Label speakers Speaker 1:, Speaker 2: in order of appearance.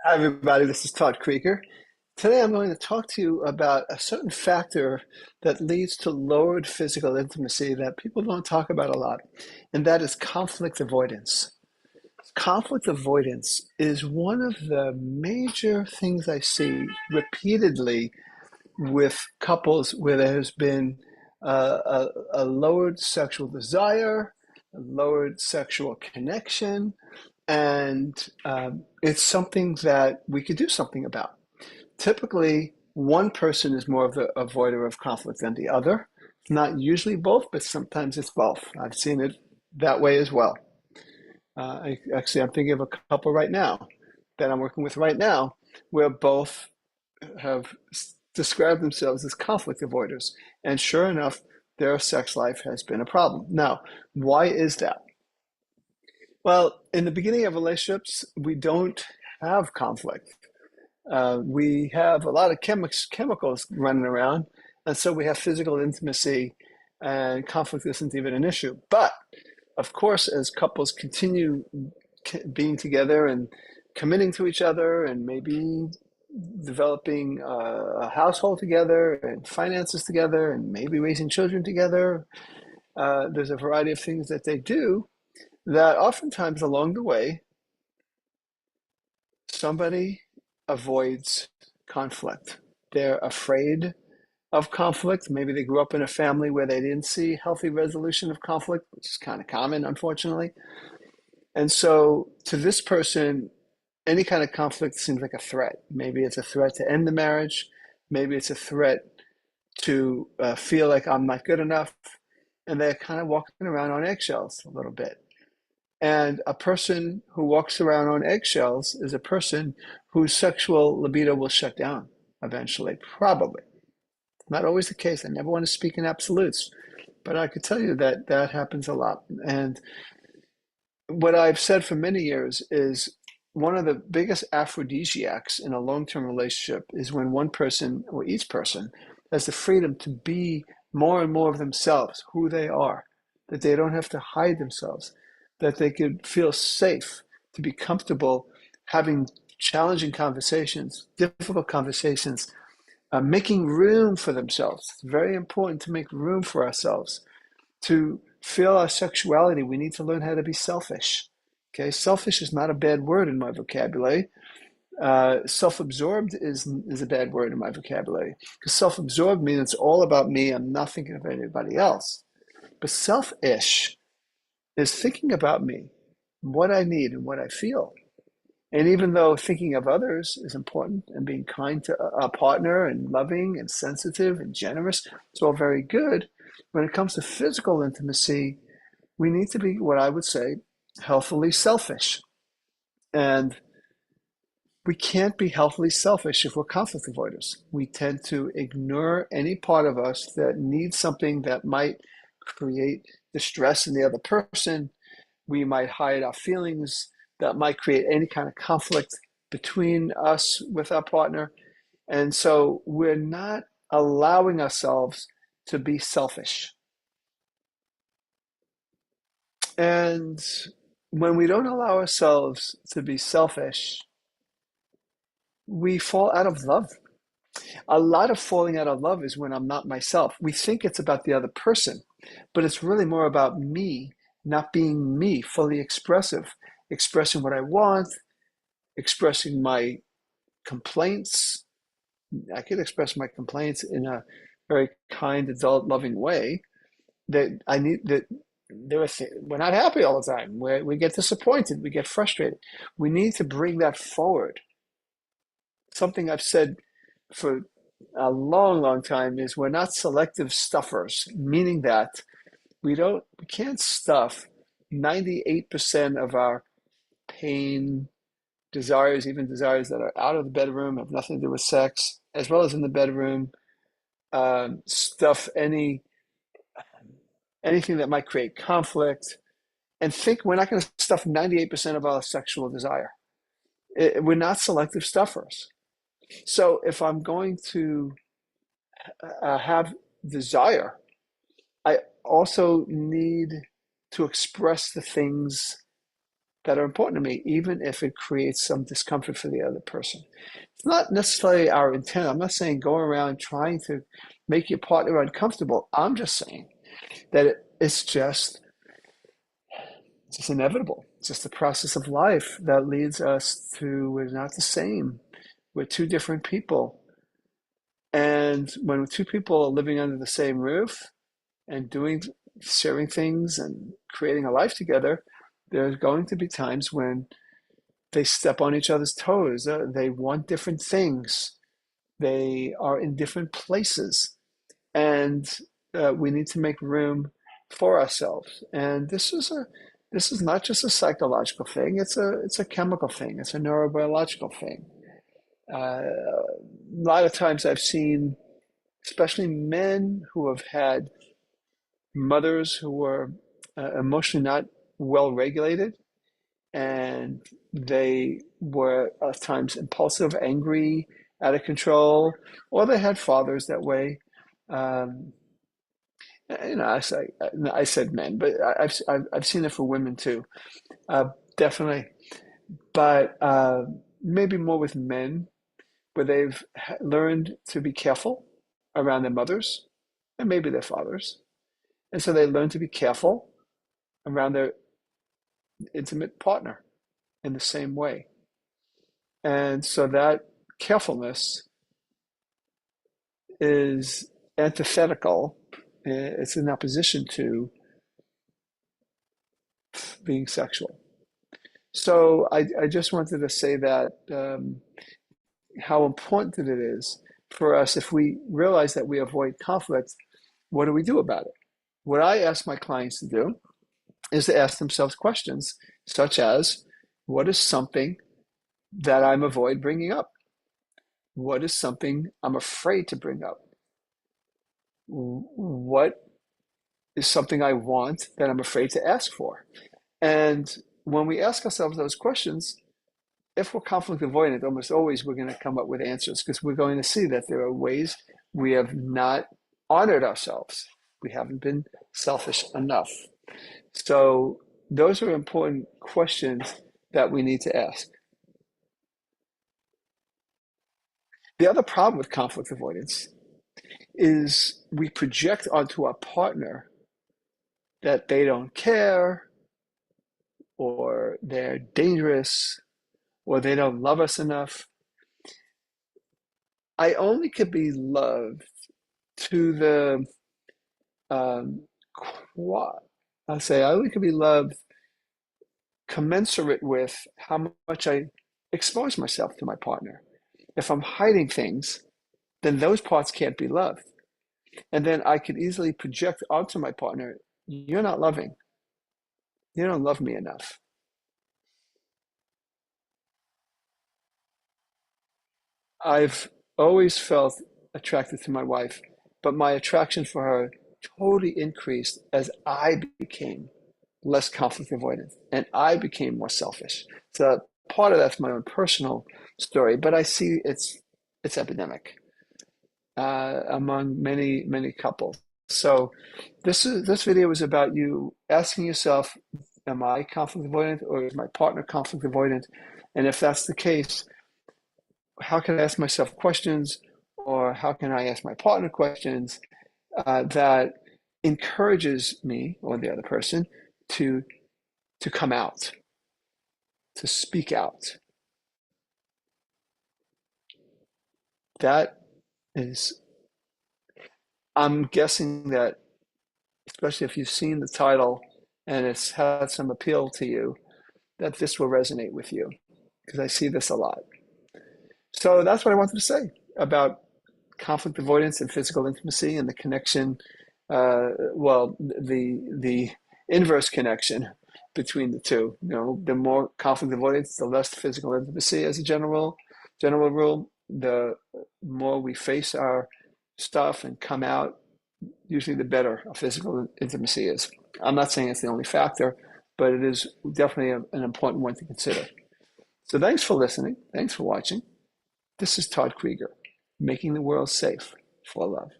Speaker 1: Hi, everybody. This is Todd Creager. Today, I'm going to talk to you about a certain factor that leads to lowered physical intimacy that people don't talk about a lot, and that is conflict avoidance. Conflict avoidance is one of the major things I see repeatedly with couples where there has been a lowered sexual desire, a lowered sexual connection, and it's something that we could do something about. Typically, one person is more of the avoider of conflict than the other. Not usually both, but sometimes it's both. I've seen it that way as well. I'm thinking of a couple right now that I'm working with right now, where both have described themselves as conflict avoiders. And sure enough, their sex life has been a problem. Now, why is that? Well, in the beginning of relationships, we don't have conflict. We have a lot of chemicals running around, and so we have physical intimacy, and conflict isn't even an issue. But of course, as couples continue being together and committing to each other, and maybe developing a household together, and finances together, and maybe raising children together, there's a variety of things that they do that oftentimes along the way somebody avoids conflict. They're afraid of conflict. Maybe they grew up in a family where they didn't see healthy resolution of conflict, which is kind of common, unfortunately. And so to this person, any kind of conflict seems like a threat. Maybe it's a threat to end the marriage. Maybe it's a threat to feel like I'm not good enough. And they're kind of walking around on eggshells a little bit. And a person who walks around on eggshells is a person whose sexual libido will shut down eventually, probably. Not always the case. I never want to speak in absolutes, but I could tell you that that happens a lot. And what I've said for many years is one of the biggest aphrodisiacs in a long-term relationship is when one person or each person has the freedom to be more and more of themselves, who they are, that they don't have to hide themselves, that they could feel safe, to be comfortable having challenging conversations, difficult conversations, making room for themselves. It's very important to make room for ourselves. To feel our sexuality, we need to learn how to be selfish. Okay, selfish is not a bad word in my vocabulary. Self-absorbed is a bad word in my vocabulary because self-absorbed means it's all about me. I'm not thinking of anybody else. But selfish is thinking about me, what I need, and what I feel. And even though thinking of others is important and being kind to a partner and loving and sensitive and generous, it's all very good. When it comes to physical intimacy, we need to be what I would say healthfully selfish. And we can't be healthily selfish if we're conflict avoiders. We tend to ignore any part of us that needs something that might create distress in the other person. We might hide our feelings that might create any kind of conflict between us with our partner. And so we're not allowing ourselves to be selfish. And when we don't allow ourselves to be selfish, we fall out of love. A lot of falling out of love is when I'm not myself. We think it's about the other person, but it's really more about me not being me, fully expressive, expressing what I want, expressing my complaints. I could express my complaints in a very kind, adult, loving way. That I need that we're not happy all the time. We get disappointed. We get frustrated. We need to bring that forward. Something I've said for a long, long time is we're not selective stuffers, meaning that we can't stuff 98% of our pain, desires, even desires that are out of the bedroom, have nothing to do with sex, as well as in the bedroom, stuff anything that might create conflict, and think we're not going to stuff 98% of our sexual desire. We're not selective stuffers. So if I'm going to have desire, I also need to express the things that are important to me, even if it creates some discomfort for the other person. It's not necessarily our intent. I'm not saying go around trying to make your partner uncomfortable. I'm just saying that it's just inevitable. It's just the process of life that leads us to we're not the same. We're two different people. And when two people are living under the same roof and sharing things and creating a life together, there's going to be times when they step on each other's toes. They want different things. They are in different places. And we need to make room for ourselves. And this is not just a psychological thing. It's a chemical thing. It's a neurobiological thing. A lot of times I've seen, especially men who have had mothers who were emotionally not well regulated, and they were at times impulsive, angry, out of control, or they had fathers that way. Um, I said men, but I've seen it for women too, definitely. But maybe more with men, where they've learned to be careful around their mothers and maybe their fathers, and so they learn to be careful around their intimate partner in the same way. And so that carefulness is antithetical, it's in opposition to being sexual. So I just wanted to say that how important it is for us if we realize that we avoid conflict, what do we do about it? What I ask my clients to do is to ask themselves questions such as, what is something that I'm avoid bringing up? What is something I'm afraid to bring up? What is something I want that I'm afraid to ask for? And when we ask ourselves those questions, if we're conflict avoidant, almost always we're going to come up with answers because we're going to see that there are ways we have not honored ourselves. We haven't been selfish enough. So those are important questions that we need to ask. The other problem with conflict avoidance is we project onto our partner that they don't care, or they're dangerous, or they don't love us enough. I only could be loved to the um, I'll say I only could be loved commensurate with how much I expose myself to my partner. If I'm hiding things, then those parts can't be loved. And then I could easily project onto my partner, you're not loving. You don't love me enough. I've always felt attracted to my wife, but my attraction for her totally increased as I became less conflict avoidant and I became more selfish. So part of that's my own personal story, but I see it's epidemic among many couples. So this video is about you asking yourself, am I conflict avoidant or is my partner conflict avoidant? And if that's the case, how can I ask myself questions, or how can I ask my partner questions that encourages me or the other person to come out, to speak out. That is, I'm guessing that, especially if you've seen the title and it's had some appeal to you, that this will resonate with you because I see this a lot. So that's what I wanted to say about conflict avoidance and physical intimacy and the connection, the inverse connection between the two. You know, the more conflict avoidance, the less physical intimacy as a general rule. The more we face our stuff and come out, usually the better our physical intimacy is. I'm not saying it's the only factor, but it is definitely an important one to consider. So thanks for listening. Thanks for watching. This is Todd Creager, making the world safe for love.